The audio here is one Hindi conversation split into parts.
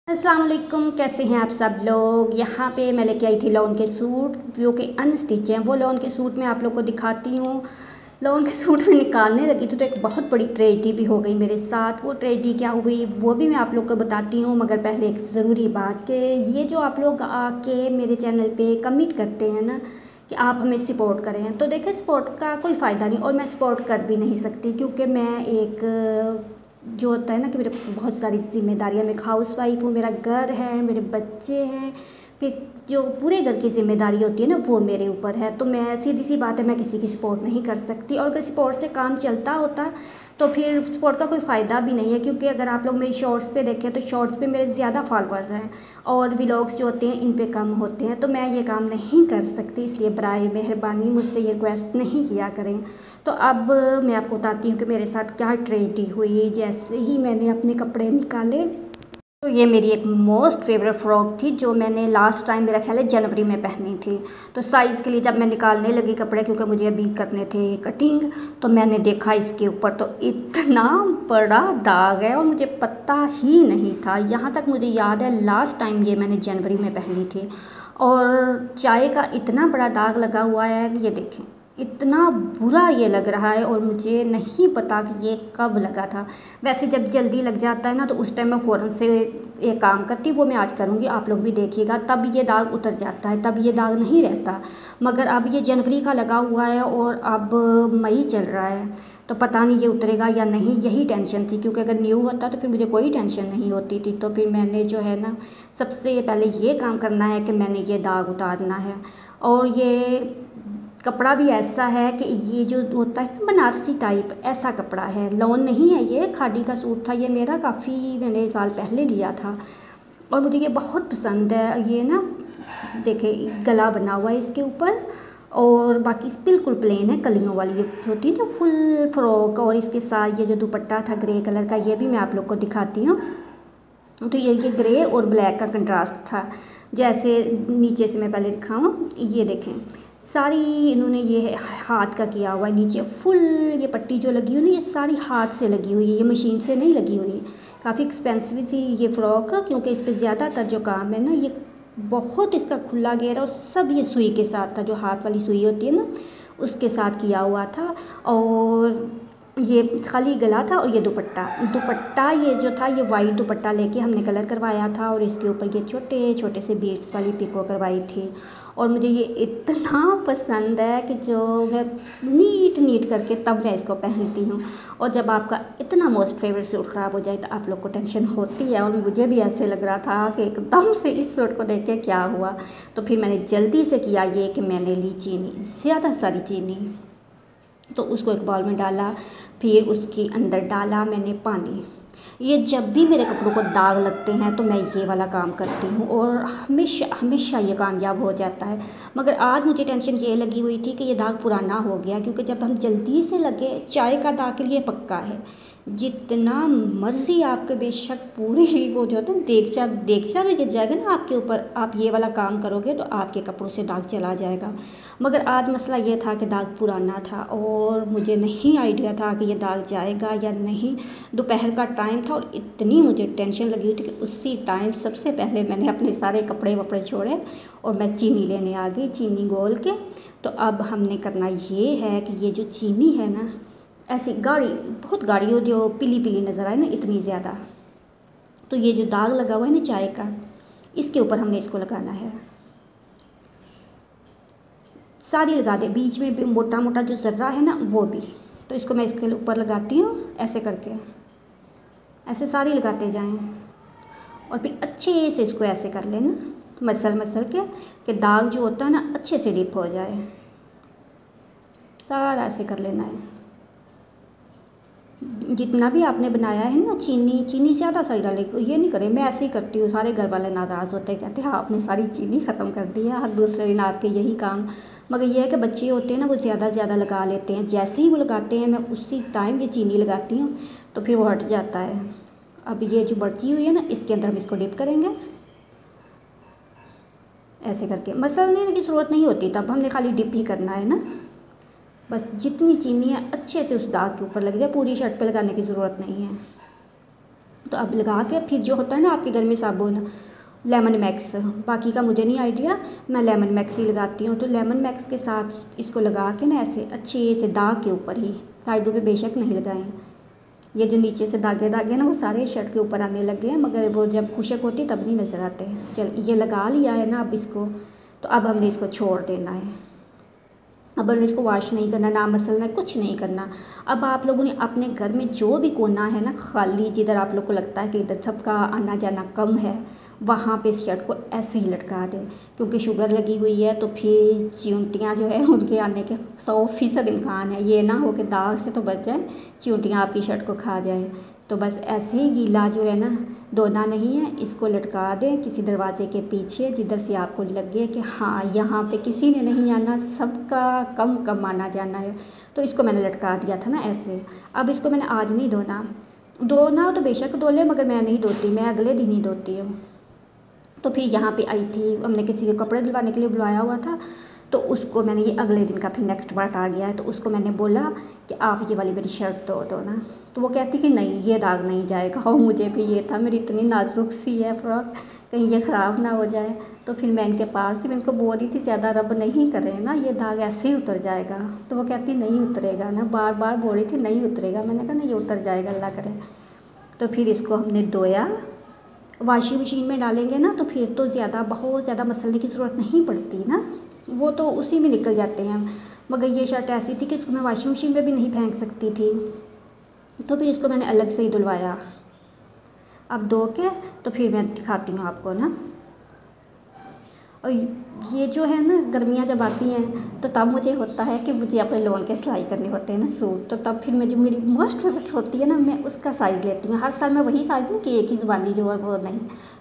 अस्सलाम वालेकुम, कैसे हैं आप सब लोग। यहाँ पे मैं लेके आई थी लॉन के सूट जो कि अनस्टिच हैं। वो लॉन के सूट मैं आप लोग को दिखाती हूँ। लॉन के सूट में निकालने लगी थी तो एक बहुत बड़ी ट्रेजेडी भी हो गई मेरे साथ। वो ट्रेजेडी क्या हुई वो भी मैं आप लोग को बताती हूँ, मगर पहले एक ज़रूरी बात कि ये जो आप लोग आके मेरे चैनल पे कमेंट करते हैं ना कि आप हमें सपोर्ट करें, तो देखें सपोर्ट का कोई फ़ायदा नहीं और मैं सपोर्ट कर भी नहीं सकती, क्योंकि मैं एक जो होता है ना कि मेरे बहुत सारी ज़िम्मेदारियाँ, मैं हाउस वाइफ हूँ, मेरा घर है, मेरे बच्चे हैं, फिर जो पूरे घर की ज़िम्मेदारी होती है ना वो मेरे ऊपर है। तो मैं सीधी सी बात है, मैं किसी की सपोर्ट नहीं कर सकती, और अगर सपोर्ट से काम चलता होता तो फिर सपोर्ट का कोई फ़ायदा भी नहीं है, क्योंकि अगर आप लोग मेरी शॉर्ट्स पे देखें तो शॉर्ट्स पे मेरे ज़्यादा फॉलोअर्स हैं और व्लॉग्स जो होते हैं इन पे कम होते हैं। तो मैं ये काम नहीं कर सकती, इसलिए बराए मेहरबानी मुझसे ये रिक्वेस्ट नहीं किया करें। तो अब मैं आपको बताती हूँ कि मेरे साथ क्या ट्रेजेडी हुई। जैसे ही मैंने अपने कपड़े निकाले तो ये मेरी एक मोस्ट फेवरेट फ़्रॉक थी जो मैंने लास्ट टाइम मेरा ख्याल है जनवरी में पहनी थी। तो साइज़ के लिए जब मैं निकालने लगी कपड़े, क्योंकि मुझे अभी करने थे कटिंग, तो मैंने देखा इसके ऊपर तो इतना बड़ा दाग है और मुझे पता ही नहीं था। यहाँ तक मुझे याद है लास्ट टाइम ये मैंने जनवरी में पहनी थी और चाय का इतना बड़ा दाग लगा हुआ है, ये देखें इतना बुरा ये लग रहा है और मुझे नहीं पता कि ये कब लगा था। वैसे जब जल्दी लग जाता है ना तो उस टाइम मैं फ़ौरन से एक काम करती, वो मैं आज करूँगी, आप लोग भी देखिएगा, तब ये दाग उतर जाता है, तब ये दाग नहीं रहता। मगर अब ये जनवरी का लगा हुआ है और अब मई चल रहा है, तो पता नहीं ये उतरेगा या नहीं, यही टेंशन थी। क्योंकि अगर न्यू होता तो फिर मुझे कोई टेंशन नहीं होती थी। तो फिर मैंने जो है ना सबसे पहले ये काम करना है कि मैंने ये दाग उतारना है। और ये कपड़ा भी ऐसा है कि ये जो होता है ना बनारसी टाइप, ऐसा कपड़ा है, लॉन नहीं है, ये खादी का सूट था ये मेरा, काफ़ी मैंने साल पहले लिया था और मुझे ये बहुत पसंद है। ये ना देखे गला बना हुआ है इसके ऊपर और बाकी बिल्कुल प्लेन है, कलियों वाली ये होती है ना फुल फ्रॉक। और इसके साथ ये जो दुपट्टा था ग्रे कलर का, ये भी मैं आप लोग को दिखाती हूँ। तो ये ग्रे और ब्लैक का कंट्रास्ट था। जैसे नीचे से मैं पहले दिखाऊँ, ये देखें सारी इन्होंने ये हाथ का किया हुआ है, नीचे फुल ये पट्टी जो लगी हुई ना ये सारी हाथ से लगी हुई है, ये मशीन से नहीं लगी हुई। काफ़ी एक्सपेंसिव थी ये फ़्रॉक, क्योंकि इस पर ज़्यादातर जो काम है ना ये बहुत इसका खुला घेरा और सब ये सुई के साथ था, जो हाथ वाली सुई होती है ना उसके साथ किया हुआ था। और ये खाली गला था और ये दुपट्टा ये जो था ये वाइट दुपट्टा लेके हमने कलर करवाया था और इसके ऊपर ये छोटे छोटे से बीड्स वाली पिको करवाई थी। और मुझे ये इतना पसंद है कि जो मैं नीट करके तब मैं इसको पहनती हूँ। और जब आपका इतना मोस्ट फेवरेट सूट ख़राब हो जाए तो आप लोग को टेंशन होती है, और मुझे भी ऐसे लग रहा था कि एकदम से इस सूट को देख के क्या हुआ। तो फिर मैंने जल्दी से किया ये कि मैंने ली चीनी, ज़्यादा सारी चीनी, तो उसको एक बाउल में डाला, फिर उसके अंदर डाला मैंने पानी। ये जब भी मेरे कपड़ों को दाग लगते हैं तो मैं ये वाला काम करती हूँ और हमेशा हमेशा ये कामयाब हो जाता है। मगर आज मुझे टेंशन ये लगी हुई थी कि ये दाग पुराना हो गया, क्योंकि जब हम जल्दी से लगे, चाय का दाग के लिए पक्का है, जितना मर्ज़ी आपके बेशक पूरी वो जो होता है देगचा भी गिर जाएगा ना आपके ऊपर, आप ये वाला काम करोगे तो आपके कपड़ों से दाग चला जाएगा। मगर आज मसला ये था कि दाग पुराना था और मुझे नहीं आइडिया था कि ये दाग जाएगा या नहीं। दोपहर का टाइम था और इतनी मुझे टेंशन लगी हुई थी कि उसी टाइम सबसे पहले मैंने अपने सारे कपड़े वपड़े छोड़े और मैं चीनी लेने आ गई, चीनी घोल के। तो अब हमने करना ये है कि ये जो चीनी है ना ऐसी गाढ़ी, बहुत गाढ़ी हो, जो पीली पीली नज़र आए ना इतनी ज़्यादा, तो ये जो दाग लगा हुआ है ना चाय का, इसके ऊपर हमने इसको लगाना है, सारी लगा दे, बीच में भी मोटा मोटा जो ज़र्रा है ना वो भी। तो इसको मैं इसके ऊपर लगाती हूँ ऐसे करके, ऐसे सारी लगाते जाएं और फिर अच्छे से इसको ऐसे कर लेना, मसल के कि दाग जो होता है ना अच्छे से डिप हो जाए, सारा ऐसे कर लेना है। जितना भी आपने बनाया है ना, चीनी ज़्यादा सारी डाले, ये नहीं करें, मैं ऐसे ही करती हूँ, सारे घर वाले नाराज़ होते हैं, कहते हैं आपने सारी चीनी ख़त्म कर दी है, हर दूसरे दिन आपके यही काम। मगर ये है कि बच्चे होते हैं ना वो ज़्यादा लगा लेते हैं, जैसे ही वो लगाते हैं मैं उसी टाइम ये चीनी लगाती हूँ तो फिर वो हट जाता है। अब ये जो बची हुई है ना इसके अंदर हम इसको डिप करेंगे ऐसे करके, मसलने की ज़रूरत नहीं होती, तब हमने खाली डिप ही करना है ना, बस जितनी चीनी है अच्छे से उस दाग के ऊपर लग जाए, पूरी शर्ट पे लगाने की ज़रूरत नहीं है। तो अब लगा के फिर जो होता है ना आपके घर में साबुन लेमन मैक्स, बाकी का मुझे नहीं आइडिया, मैं लेमन मैक्स ही लगाती हूँ। तो लेमन मैक्स के साथ इसको लगा के ना ऐसे अच्छे से दाग के ऊपर ही, साइडों पे बेशक नहीं लगाएं। ये जो नीचे से धागे धागे ना वो सारे शर्ट के ऊपर आने लगे हैं, मगर वो जब खुशक होती तब नहीं नज़र आते। चल ये लगा लिया है ना अब इसको, तो अब हमने इसको छोड़ देना है। अब हमने इसको वॉश नहीं करना, ना मसलना, कुछ नहीं करना। अब आप लोगों ने अपने घर में जो भी कोना है ना खाली, जिधर आप लोग को लगता है कि इधर सबका आना जाना कम है, वहाँ पे इस शर्ट को ऐसे ही लटका दें, क्योंकि शुगर लगी हुई है तो फिर चींटियाँ जो है उनके आने के 100% इम्कान है। ये ना हो कि दाग से तो बच जाए, चींटियाँ आपकी शर्ट को खा जाए। तो बस ऐसे ही गीला जो है ना, धोना नहीं है, इसको लटका दें किसी दरवाजे के पीछे, जिधर से आपको लगे कि हाँ यहाँ पे किसी ने नहीं आना, सबका कम कम आना जाना है। तो इसको मैंने लटका दिया था ना ऐसे। अब इसको मैंने आज नहीं धोना हो तो बेशक धो ले, मगर मैं नहीं धोती, मैं अगले दिन ही धोती हूँ। तो फिर यहाँ पे आई थी, हमने किसी के कपड़े धुलवाने के लिए बुलाया हुआ था, तो उसको मैंने, ये अगले दिन का फिर नेक्स्ट पार्ट आ गया है, तो उसको मैंने बोला कि आप ये वाली मेरी शर्ट धो दो ना। तो वो कहती कि नहीं ये दाग नहीं जाएगा। और मुझे भी ये था, मेरी इतनी नाजुक सी है फ्रॉक, कहीं ये ख़राब ना हो जाए। तो फिर मैं इनके पास थी, मैं इनको बोल रही थी ज़्यादा रब नहीं करें ना, ये दाग ऐसे ही उतर जाएगा। तो वो कहती नहीं उतरेगा ना, बार बार बोल रही थी नहीं उतरेगा। मैंने कहा नहीं ये उतर जाएगा, अल्लाह करे। तो फिर इसको हमने धोया, वॉशिंग मशीन में डालेंगे ना तो फिर तो बहुत ज़्यादा मसलने की ज़रूरत नहीं पड़ती ना, वो तो उसी में निकल जाते हैं। मगर ये शर्ट ऐसी थी कि इसको मैं वॉशिंग मशीन में भी नहीं फेंक सकती थी, तो फिर इसको मैंने अलग से ही धुलवाया। अब धो के तो फिर मैं दिखाती हूँ आपको ना। और ये जो है ना गर्मियाँ जब आती हैं तो तब मुझे होता है कि मुझे अपने लोन के सिलाई करने होते हैं ना सूट, तो तब फिर मैं जो मेरी मोस्ट फेवरेट होती है ना, मैं उसका साइज़ लेती हूँ। हर साल मैं वही साइज़ ना कि एक ही ज़बानी जो है वो नहीं।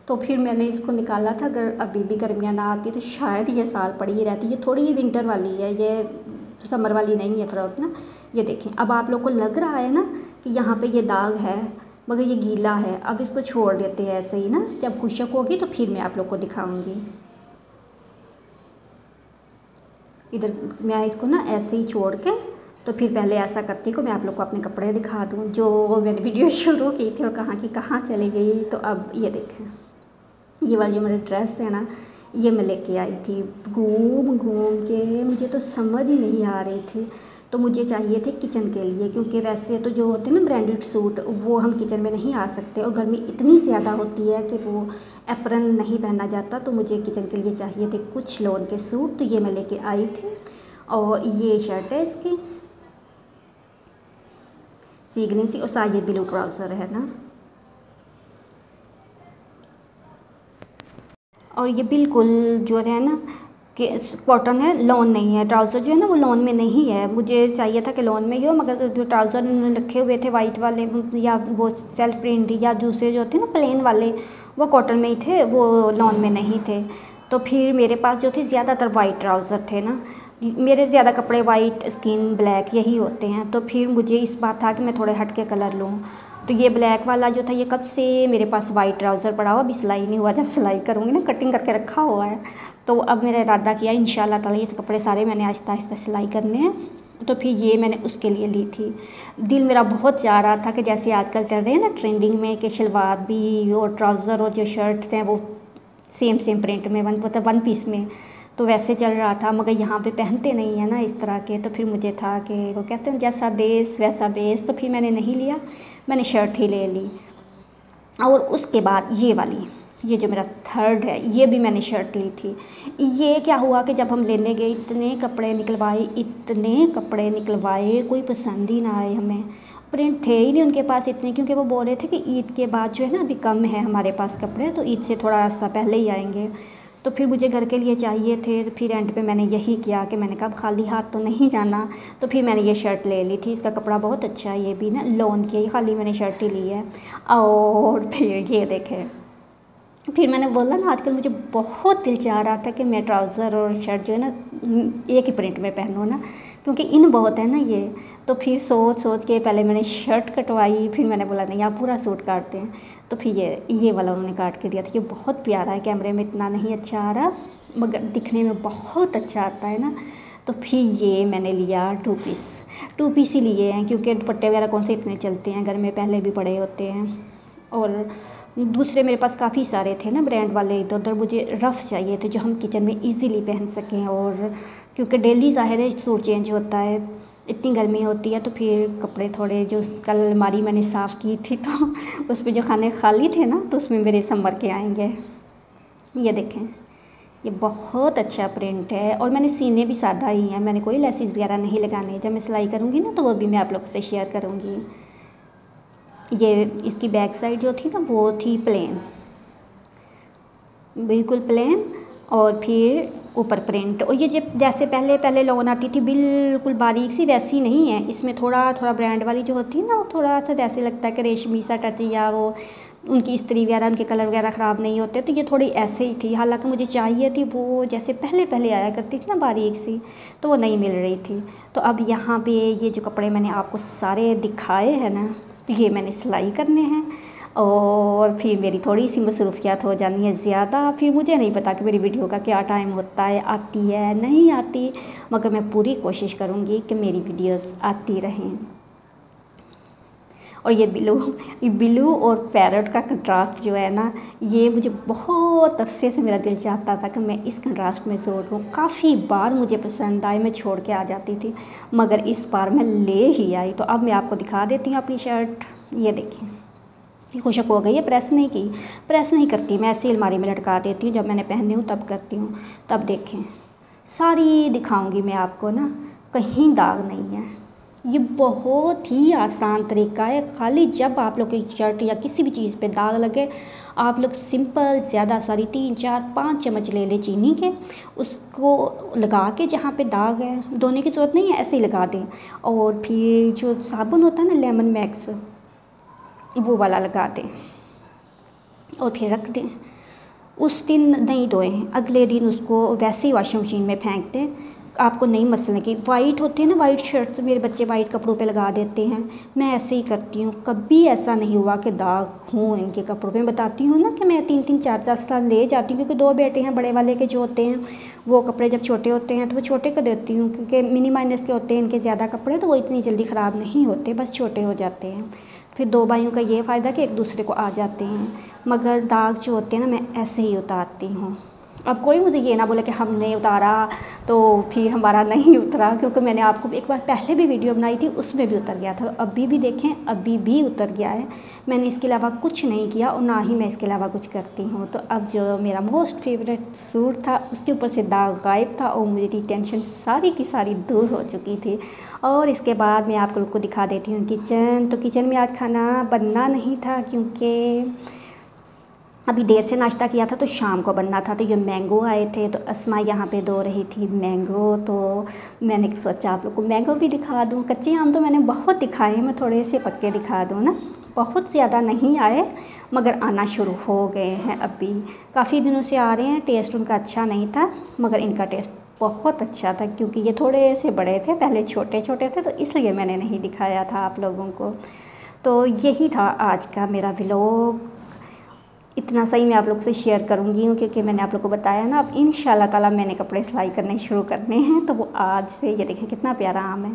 तो फिर मैंने इसको निकाला था, अगर अभी भी गर्मियाँ ना आती तो शायद ये साल पड़ी ही रहती। ये थोड़ी ही विंटर वाली है, ये समर वाली नहीं है फ्रॉक ना। ये देखें, अब आप लोग को लग रहा है ना कि यहाँ पर ये दाग है, मगर ये गीला है। अब इसको छोड़ देते हैं ऐसे ही ना, जब खुशक होगी तो फिर मैं आप लोग को दिखाऊँगी। इधर मैं इसको ना ऐसे ही छोड़ के, तो फिर पहले ऐसा करती हूँ कि मैं आप लोग को अपने कपड़े दिखा दूँ जो मैंने वीडियो शुरू की थी और कहाँ की कहाँ चली गई। तो अब ये देखें, ये वाली जो मेरी ड्रेस है ना, ये मैं लेके आई थी घूम घूम के, मुझे तो समझ ही नहीं आ रही थी। तो मुझे चाहिए थे किचन के लिए, क्योंकि वैसे तो जो होते हैं ना ब्रांडेड सूट, वो हम किचन में नहीं आ सकते और गर्मी इतनी ज़्यादा होती है कि वो एप्रन नहीं पहना जाता। तो मुझे किचन के लिए चाहिए थे कुछ लोन के सूट, तो ये मैं लेके आई थी। और ये शर्ट है इसकी सीगनी सी, और सा ये ब्लू ट्राउज़र है ना, और ये बिल्कुल जो है ना कि कॉटन है, लॉन नहीं है। ट्राउज़र जो है ना वो लॉन में नहीं है, मुझे चाहिए था कि लॉन में ही हो, मगर जो ट्राउज़र उन्होंने रखे हुए थे वाइट वाले या वो सेल्फ प्रिंट या दूसरे जो थे ना प्लेन वाले, वो कॉटन में ही थे, वो लॉन में नहीं थे। तो फिर मेरे पास जो थे ज़्यादातर वाइट ट्राउज़र थे ना, मेरे ज़्यादा कपड़े वाइट, स्किन ब्लैक यही होते हैं। तो फिर मुझे इस बात था कि मैं थोड़े हट के कलर लूँ। तो ये ब्लैक वाला जो था, ये कब से मेरे पास वाइट ट्राउज़र पड़ा हुआ, अभी सिलाई नहीं हुआ, जब सिलाई करूँगी ना कटिंग करके रखा हुआ है। तो अब मेरा इरादा किया इंशाल्लाह ताला ये कपड़े सारे मैंने आहिस्ता आहिस्ता सिलाई करने हैं। तो फिर ये मैंने उसके लिए ली थी। दिल मेरा बहुत चाह रहा था कि जैसे आजकल चल रहे हैं ना ट्रेंडिंग में, कि शलवार भी और ट्राउज़र और जो शर्ट थे वो सेम प्रिंट में, वन पीस में, तो वैसे चल रहा था। मगर यहाँ पे पहनते नहीं है ना इस तरह के। तो फिर मुझे था कि वो कहते हैं जैसा देश वैसा बेस, तो फिर मैंने नहीं लिया, मैंने शर्ट ही ले ली। और उसके बाद ये वाली, ये जो मेरा थर्ड है, ये भी मैंने शर्ट ली थी। ये क्या हुआ कि जब हम लेने गए इतने कपड़े निकलवाए, कोई पसंद ही ना आए हमें। प्रिंट थे ही नहीं उनके पास इतने, क्योंकि वो बोल रहे थे कि ईद के बाद जो है ना अभी कम है हमारे पास कपड़े, तो ईद से थोड़ा सा पहले ही आएंगे। तो फिर मुझे घर के लिए चाहिए थे, तो फिर एंड पे मैंने यही किया कि मैंने कहा खाली हाथ तो नहीं जाना। तो फिर मैंने ये शर्ट ले ली थी, इसका कपड़ा बहुत अच्छा है, ये भी ना लॉन की है, खाली मैंने शर्ट ही ली है। और फिर ये देखें, फिर मैंने बोला ना आजकल मुझे बहुत दिल चाह रहा था कि मैं ट्राउज़र और शर्ट जो है ना एक ही प्रिंट में पहनूँ ना, क्योंकि इन बहुत है ना ये। तो फिर सोच के पहले मैंने शर्ट कटवाई, फिर मैंने बोला नहीं आप पूरा सूट काटते हैं। तो फिर ये वाला उन्होंने काट के दिया था। ये बहुत प्यारा है, कैमरे में इतना नहीं अच्छा आ रहा, मगर दिखने में बहुत अच्छा आता है ना। तो फिर ये मैंने लिया टू पीस ही लिए हैं, क्योंकि दुपट्टे वगैरह कौन से इतने चलते हैं घर में, पहले भी पड़े होते हैं। और दूसरे मेरे पास काफ़ी सारे थे ना ब्रांड वाले, इधर उधर मुझे रफ़ चाहिए थे जो हम किचन में इजीली पहन सकें। और क्योंकि डेली ज़ाहिर है सूट चेंज होता है, इतनी गर्मी होती है, तो फिर कपड़े थोड़े जो कल अलमारी मैंने साफ़ की थी तो उसमें जो खाने खाली थे ना, तो उसमें मेरे संभर के आएंगे। ये देखें, ये बहुत अच्छा प्रिंट है और मैंने सीने भी सादा ही हैं, मैंने कोई लेसिस वगैरह नहीं लगाने। जब मैं सिलाई करूँगी ना तो वो भी मैं आप लोग से शेयर करूँगी। ये इसकी बैक साइड जो थी ना वो थी प्लेन, बिल्कुल प्लेन, और फिर ऊपर प्रिंट। और ये जब जैसे पहले पहले लोन आती थी बिल्कुल बारीक सी, वैसी नहीं है। इसमें थोड़ा थोड़ा ब्रांड वाली जो होती है ना, वो थोड़ा सा जैसे लगता है कि रेशमी सा टच, या वो उनकी इस्त्री वगैरह, उनके कलर वगैरह ख़राब नहीं होते। तो ये थोड़ी ऐसे ही थी, हालांकि मुझे चाहिए थी वो जैसे पहले पहले आया करती थी ना बारीक सी, तो वो नहीं मिल रही थी। तो अब यहाँ पे ये जो कपड़े मैंने आपको सारे दिखाए हैं ना, तो ये मैंने सिलाई करने हैं और फिर मेरी थोड़ी सी मसरूफियात हो जानी है ज़्यादा। फिर मुझे नहीं पता कि मेरी वीडियो का क्या टाइम होता है, आती है नहीं आती, मगर मैं पूरी कोशिश करूँगी कि मेरी वीडियोस आती रहें। और ये ब्लू और पैरट का कंट्रास्ट जो है ना, ये मुझे बहुत अच्छे से मेरा दिल चाहता था कि मैं इस कंट्रास्ट में सूट लूँ। काफ़ी बार मुझे पसंद आए, मैं छोड़ के आ जाती थी, मगर इस बार मैं ले ही आई। तो अब मैं आपको दिखा देती हूँ अपनी शर्ट। ये देखें, ये खुशक हो गई है, प्रेस नहीं की, प्रेस नहीं करती मैं, ऐसी अलमारी में लटका देती हूँ, जब मैंने पहनी हूँ तब करती हूँ। तब देखें, सारी दिखाऊंगी मैं आपको ना, कहीं दाग नहीं है। ये बहुत ही आसान तरीका है, खाली जब आप लोग की शर्ट या किसी भी चीज़ पे दाग लगे, आप लोग सिंपल ज़्यादा सारी 3 4 5 चम्मच ले लें चीनी के, उसको लगा के जहाँ पे दाग है, धोने की ज़रूरत नहीं है, ऐसे ही लगा दें। और फिर जो साबुन होता है ना लेमन मैक्स, वो वाला लगा दें और फिर रख दें। उस दिन नहीं धोएं, अगले दिन उसको वैसे ही वॉशिंग मशीन में फेंक दें। आपको नहीं मसलने की। वाइट होते हैं ना, वाइट शर्ट्स मेरे बच्चे वाइट कपड़ों पे लगा देते हैं, मैं ऐसे ही करती हूँ। कभी ऐसा नहीं हुआ कि दाग हों इनके कपड़ों पे। बताती हूँ ना कि मैं 3 4 साल ले जाती हूँ, क्योंकि 2 बेटे हैं, बड़े वाले के जो होते हैं वो कपड़े जब छोटे होते हैं तो वो छोटे कर देती हूँ, क्योंकि मिनी माइनस के होते हैं इनके ज़्यादा कपड़े, तो वो इतनी जल्दी ख़राब नहीं होते, बस छोटे हो जाते हैं। फिर 2 भाइयों का ये फ़ायदा कि एक दूसरे को आ जाते हैं। मगर दाग जो होते हैं ना, मैं ऐसे ही उतारती हूँ। अब कोई मुझे ये ना बोले कि हमने उतारा तो फिर हमारा नहीं उतरा, क्योंकि मैंने आपको एक बार पहले भी वीडियो बनाई थी, उसमें भी उतर गया था। अभी भी देखें, अभी भी उतर गया है। मैंने इसके अलावा कुछ नहीं किया और ना ही मैं इसके अलावा कुछ करती हूँ। तो अब जो मेरा मोस्ट फेवरेट सूट था, उसके ऊपर से दाग गायब था और मेरी टेंशन सारी की सारी दूर हो चुकी थी। और इसके बाद मैं आप लोग को दिखा देती हूँ किचन। तो किचन में आज खाना बनना नहीं था, क्योंकि अभी देर से नाश्ता किया था तो शाम को बनना था। तो ये मैंगो आए थे, तो अस्मा यहाँ पे धो रही थी मैंगो, तो मैंने सोचा आप लोग को मैंगो भी दिखा दूँ। कच्चे आम तो मैंने बहुत दिखाए हैं, मैं थोड़े से पक्के दिखा दूँ ना। बहुत ज़्यादा नहीं आए, मगर आना शुरू हो गए हैं। अभी काफ़ी दिनों से आ रहे हैं। टेस्ट उनका अच्छा नहीं था, मगर इनका टेस्ट बहुत अच्छा था, क्योंकि ये थोड़े से बड़े थे, पहले छोटे छोटे थे, तो इसलिए मैंने नहीं दिखाया था आप लोगों को। तो यही था आज का मेरा व्लॉग। इतना सही मैं आप लोग से शेयर करूँगी, क्योंकि मैंने आप लोग को बताया ना, अब इंशाल्लाह ताला मैंने कपड़े सिलाई करने शुरू करने हैं। तो वो आज से, ये देखें कितना प्यारा आम है,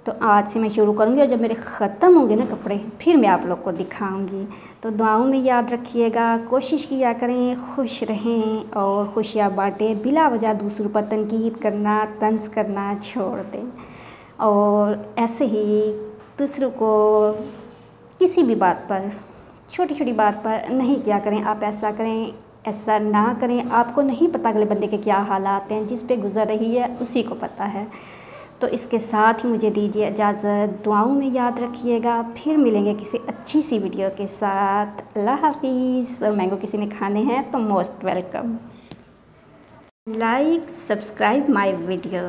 तो आज से मैं शुरू करूँगी। और जब मेरे ख़त्म होंगे ना कपड़े, फिर मैं आप लोग को दिखाऊँगी। तो दुआओं में याद रखिएगा, कोशिश किया करें, खुश रहें और खुशियाँ बाँटें। बिला वजह दूसरों पर तनकीद करना, तंज करना छोड़ दें, और ऐसे ही दूसरों को किसी भी बात पर, छोटी छोटी बात पर नहीं किया करें। आप ऐसा करें, ऐसा ना करें। आपको नहीं पता अगले बंदे के क्या हालात हैं, जिस पे गुज़र रही है उसी को पता है। तो इसके साथ ही मुझे दीजिए इजाज़त। दुआओं में याद रखिएगा। फिर मिलेंगे किसी अच्छी सी वीडियो के साथ। अल्लाह हाफिज़। और मैंगो किसी ने खाने हैं तो most welcome. Like, subscribe my video.